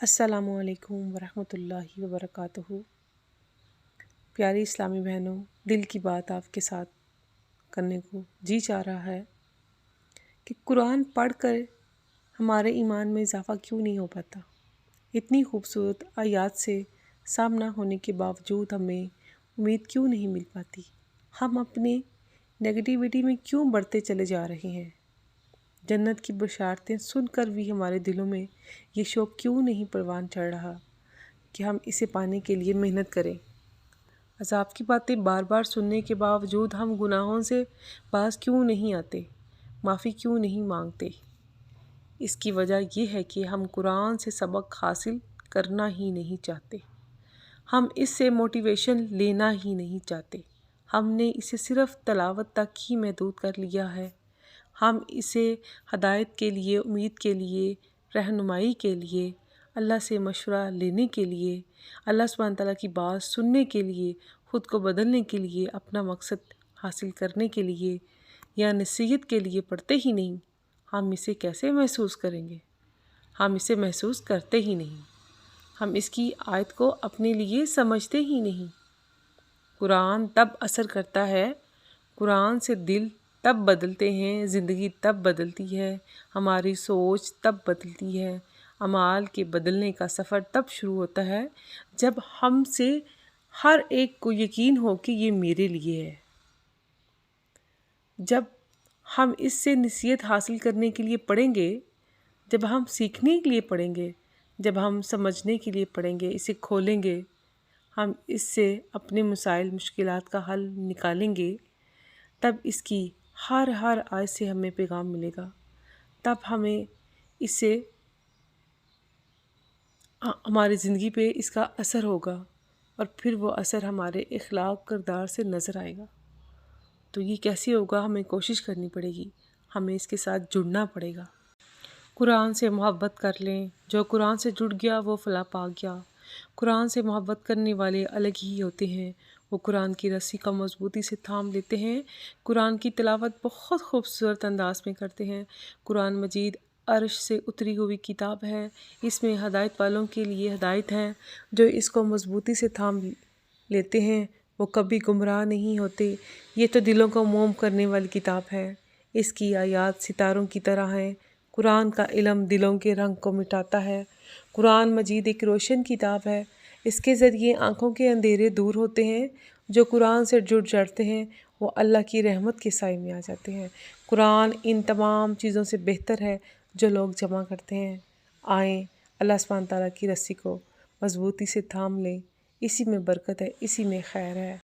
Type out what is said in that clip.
السلام علیکم ورحمۃ اللہ وبرکاتہ۔ پیاری اسلامی بہنوں، دل کی بات آپ کے ساتھ کرنے کو جی چاہ رہا ہے کہ قرآن پڑھ کر ہمارے ایمان میں اضافہ کیوں نہیں ہو پاتا؟ اتنی خوبصورت آیات سے سامنا ہونے کے باوجود ہمیں امید کیوں نہیں مل پاتی؟ ہم اپنے نگیٹیوٹی میں کیوں بڑھتے چلے جا رہے ہیں؟ جنت کی بشارتیں سن کر بھی ہمارے دلوں میں یہ شوق کیوں نہیں پروان چڑھ رہا کہ ہم اسے پانے کے لیے محنت کریں؟ عذاب کی باتیں بار بار سننے کے باوجود ہم گناہوں سے باز کیوں نہیں آتے، معافی کیوں نہیں مانگتے؟ اس کی وجہ یہ ہے کہ ہم قرآن سے سبق حاصل کرنا ہی نہیں چاہتے، ہم اس سے موٹیویشن لینا ہی نہیں چاہتے، ہم نے اسے صرف تلاوت تک ہی محدود کر لیا ہے۔ ہم اسے ہدایت کے لیے، امید کے لیے، رہنمائی کے لیے، اللہ سے مشورہ لینے کے لیے، اللہ سبحانہ تعالیٰ کی بات سننے کے لیے، خود کو بدلنے کے لیے، اپنا مقصد حاصل کرنے کے لیے یا نصیحت کے لیے پڑھتے ہی نہیں۔ ہم اسے کیسے محسوس کریں گے؟ ہم اسے محسوس کرتے ہی نہیں، ہم اس کی آیت کو اپنے لیے سمجھتے ہی نہیں۔ قرآن تب اثر کرتا ہے، قرآن سے دل تب بدلتے ہیں، زندگی تب بدلتی ہے، ہماری سوچ تب بدلتی ہے، اعمال کے بدلنے کا سفر تب شروع ہوتا ہے جب ہم سے ہر ایک کو یقین ہو کہ یہ میرے لیے ہے۔ جب ہم اس سے نصیحت حاصل کرنے کے لیے پڑھیں گے، جب ہم سیکھنے کے لیے پڑھیں گے، جب ہم سمجھنے کے لیے پڑھیں گے، اسے کھولیں گے، ہم اس سے اپنے مسائل مشکلات کا حل نکالیں گے، تب اس کی ہر آیت سے ہمیں پیغام ملے گا، تب ہمیں اس سے ہماری زندگی پہ اس کا اثر ہوگا، اور پھر وہ اثر ہمارے اخلاق کردار سے نظر آئے گا۔ تو یہ کیسے ہوگا؟ ہمیں کوشش کرنی پڑے گی، ہمیں اس کے ساتھ جڑنا پڑے گا۔ قرآن سے محبت کر لیں، جو قرآن سے جڑ گیا وہ فلاح پا گیا۔ قرآن سے محبت کرنے والے الگ ہی ہوتے ہیں، وہ قرآن کی رسی کا مضبوطی سے تھام لیتے ہیں، قرآن کی تلاوت بہت خوبصورت انداز میں کرتے ہیں۔ قرآن مجید عرش سے اتری ہوئی کتاب ہے، اس میں ہدایت والوں کے لیے ہدایت ہے، جو اس کو مضبوطی سے تھام لیتے ہیں وہ کبھی گمراہ نہیں ہوتے۔ یہ تو دلوں کو موم کرنے والی کتاب ہے، اس کی آیات ستاروں کی طرح ہیں، قرآن کا علم دلوں کے رنگ کو مٹاتا ہے۔ قرآن مجید ایک روشن کتاب ہے، اس کے ذریعے آنکھوں کے اندھیرے دور ہوتے ہیں، جو قرآن سے جڑ جاتے ہیں وہ اللہ کی رحمت کے سائے میں آ جاتے ہیں۔ قرآن ان تمام چیزوں سے بہتر ہے جو لوگ جمع کرتے ہیں۔ آئیں اللہ سبحانہ تعالیٰ کی رسی کو مضبوطی سے تھام لیں، اسی میں برکت ہے، اسی میں خیر ہے۔